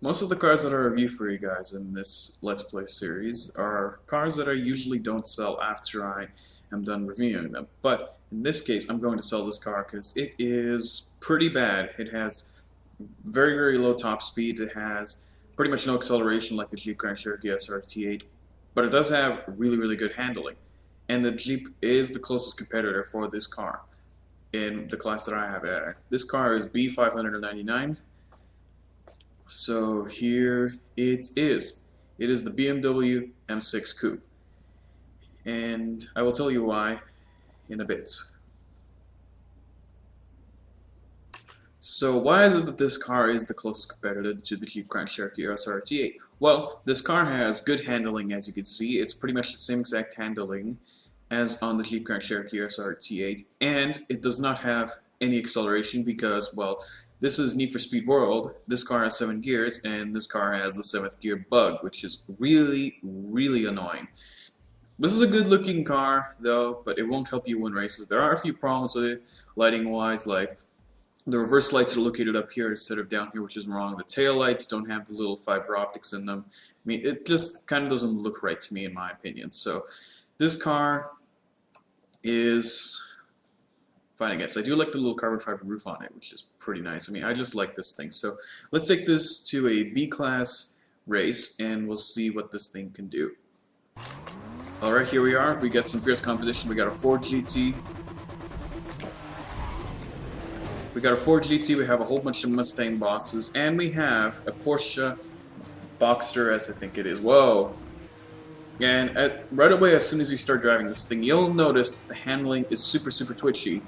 Most of the cars that I review for you guys in this Let's Play series are cars that I usually don't sell after I am done reviewing them. But in this case, I'm going to sell this car because it is pretty bad. It has very, very low top speed. It has pretty much no acceleration like the Jeep Grand Cherokee SRT8. But it does have really, really good handling. And the Jeep is the closest competitor for this car in the class that I have it at. This car is B599. So here it is. It is the BMW M6 Coupe. And I will tell you why in a bit. So why is it that this car is the closest competitor to the Jeep Grand Cherokee SRT8? Well, this car has good handling, as you can see. It's pretty much the same exact handling as on the Jeep Grand Cherokee SRT8, and it does not have any acceleration because, well, this is Need for Speed World. This car has 7 gears, and this car has the 7th gear bug, which is really, really annoying. This is a good looking car, though, but it won't help you win races. There are a few problems with it, lighting-wise, like the reverse lights are located up here instead of down here, which is wrong. The tail lights don't have the little fiber optics in them. I mean, it just kind of doesn't look right to me, in my opinion. So this car is fine, I guess. I do like the little carbon fiber roof on it, which is pretty nice. I mean, I just like this thing. So let's take this to a B-class race, and we'll see what this thing can do. Alright, here we are. We got some fierce competition. We got a Ford GT. We have a whole bunch of Mustang bosses, and we have a Porsche Boxster S, I think it is. Whoa! And right away, as soon as you start driving this thing, you'll notice that the handling is super, super twitchy.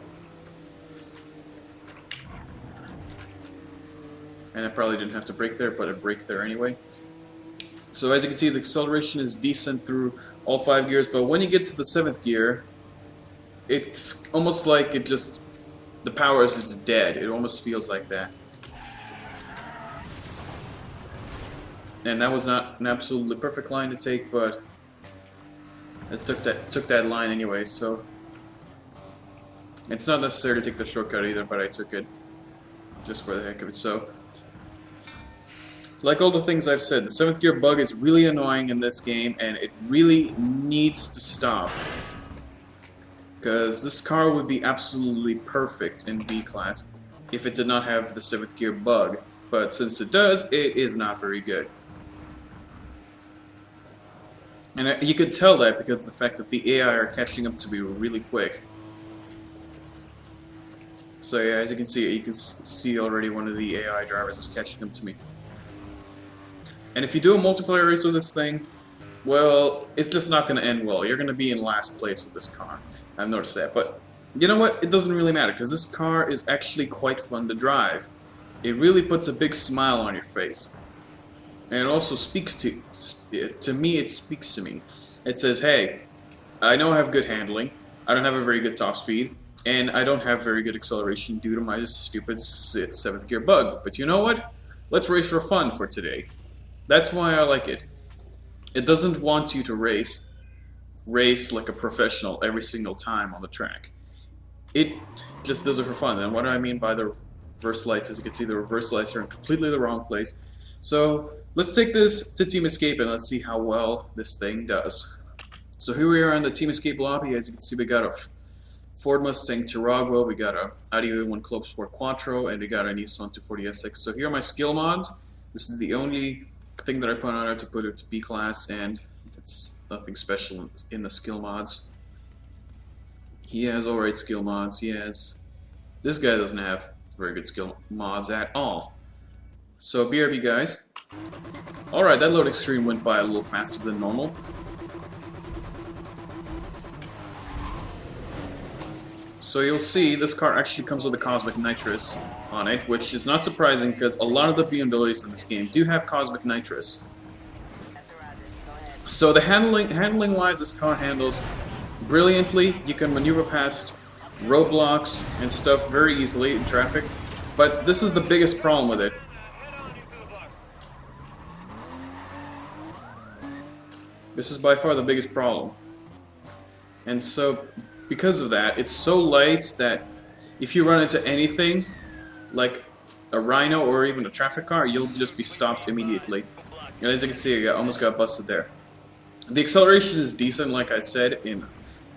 And I probably didn't have to brake there, but I braked there anyway. So as you can see, the acceleration is decent through all 5 gears, but when you get to the 7th gear, it's almost like the power is just dead. It almost feels like that. And that was not an absolutely perfect line to take, but it took that line anyway, so it's not necessary to take the shortcut either, but I took it just for the heck of it. So, like all the things I've said, the 7th gear bug is really annoying in this game, and it really needs to stop. Because this car would be absolutely perfect in B class if it did not have the 7th gear bug. But since it does, it is not very good. And you can tell that because of the fact that the AI are catching up to me really quick. So yeah, as you can see already one of the AI drivers is catching up to me. And if you do a multiplayer race with this thing, well, it's just not going to end well. You're going to be in last place with this car. I've noticed that. But you know what? It doesn't really matter because this car is actually quite fun to drive. It really puts a big smile on your face. And it also speaks to me, it speaks to me. It says, hey, I know I have good handling, I don't have a very good top speed, and I don't have very good acceleration due to my stupid 7th gear bug. But you know what? Let's race for fun for today. That's why I like it. It doesn't want you to race like a professional every single time on the track. It just does it for fun. And what do I mean by the reverse lights? As you can see, the reverse lights are in completely the wrong place. So let's take this to Team Escape and let's see how well this thing does. So here we are in the Team Escape lobby. As you can see, we got a Ford Mustang Taragua, we got a Audi A1 Club Sport Quattro, and we got a Nissan 240SX. So here are my skill mods. This is the only thing that I put on it to put it to B class, and it's nothing special in the skill mods. He has alright skill mods. This guy doesn't have very good skill mods at all. So BRB guys. Alright, that loading screen went by a little faster than normal. So you'll see this car actually comes with a cosmic nitrous on it, which is not surprising because a lot of the BMWs in this game do have cosmic nitrous. So the handling wise, this car handles brilliantly. You can maneuver past roadblocks and stuff very easily in traffic, but this is the biggest problem with it. This is by far the biggest problem. And so, because of that, it's so light that if you run into anything, like a Rhino or even a traffic car, you'll just be stopped immediately. And as you can see, I almost got busted there. The acceleration is decent, like I said,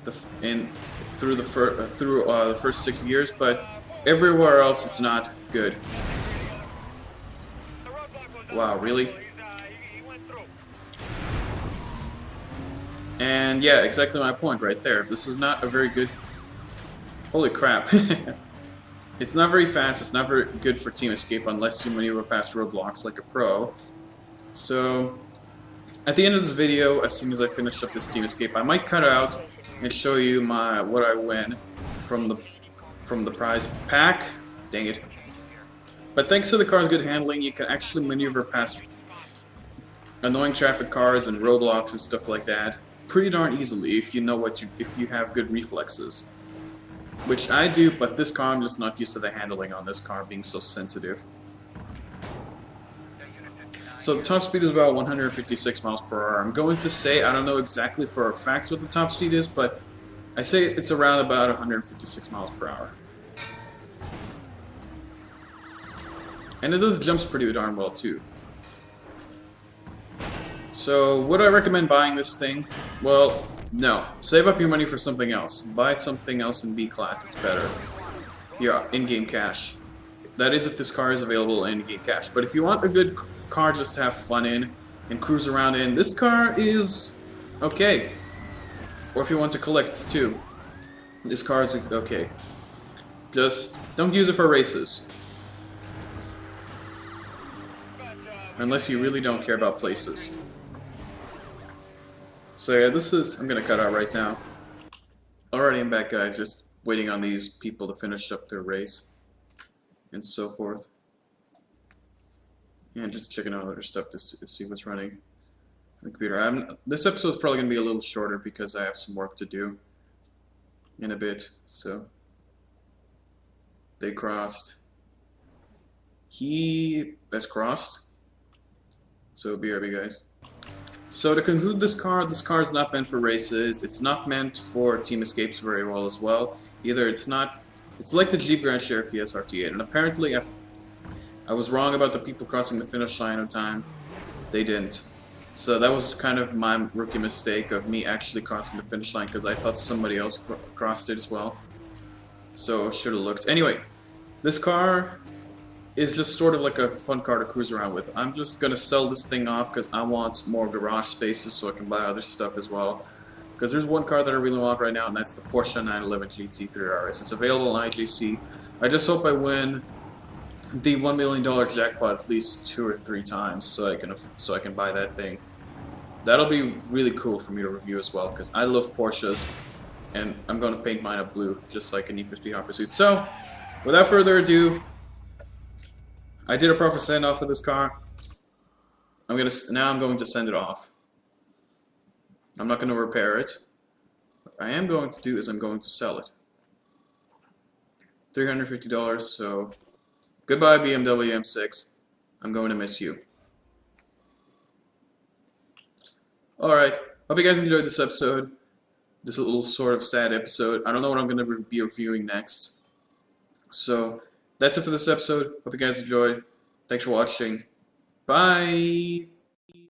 through the first 6 gears, but everywhere else it's not good. Wow, really? And yeah, exactly my point right there. This is not a very good... Holy crap. It's not very fast, it's not very good for Team Escape unless you maneuver past roadblocks like a pro. So, at the end of this video, as soon as I finish up this Team Escape, I might cut out and show you what I win from the prize pack. Dang it. But thanks to the car's good handling, you can actually maneuver past annoying traffic cars and roadblocks and stuff like that pretty darn easily if you know if you have good reflexes. Which I do, but this car, I'm just not used to the handling on this car being so sensitive. So the top speed is about 156 miles per hour. I'm going to say, I don't know exactly for a fact what the top speed is, but I say it's around about 156 miles per hour. And it does jumps pretty darn well too. So would I recommend buying this thing? Well, no. Save up your money for something else. Buy something else in B class, it's better. Yeah, in-game cash. That is if this car is available in in-game cash. But if you want a good car just to have fun in and cruise around in, this car is okay. Or if you want to collect too, this car is okay. Just don't use it for races. Unless you really don't care about places. So yeah, I'm gonna cut out right now. Alrighty, I'm back, guys, just waiting on these people to finish up their race and so forth. And just checking out other stuff to see what's running on the computer. This episode is probably gonna be a little shorter because I have some work to do in a bit, so. They crossed. He has crossed. So BRB, guys. So to conclude this car is not meant for races. It's not meant for Team Escapes very well as well. Either it's like the Jeep Grand Cherokee SRT8, and apparently I was wrong about the people crossing the finish line on time. They didn't. So that was kind of my rookie mistake of me actually crossing the finish line because I thought somebody else crossed it as well. So should have looked. Anyway, this car is just sort of like a fun car to cruise around with. I'm just gonna sell this thing off because I want more garage spaces so I can buy other stuff as well. Because there's one car that I really want right now, and that's the Porsche 911 GT3 RS. It's available on IGC. I just hope I win the $1 million jackpot at least 2 or 3 times so I can buy that thing. That'll be really cool for me to review as well because I love Porsches, and I'm going to paint mine up blue just like a Need for Speed Hot Pursuit. So, without further ado, I did a proper send-off for this car. Now I'm going to send it off. I'm not going to repair it. What I am going to do is I'm going to sell it. $350, so goodbye BMW M6. I'm going to miss you. Alright, hope you guys enjoyed this episode. This little sort of sad episode. I don't know what I'm going to be reviewing next. So, that's it for this episode. Hope you guys enjoyed. Thanks for watching. Bye!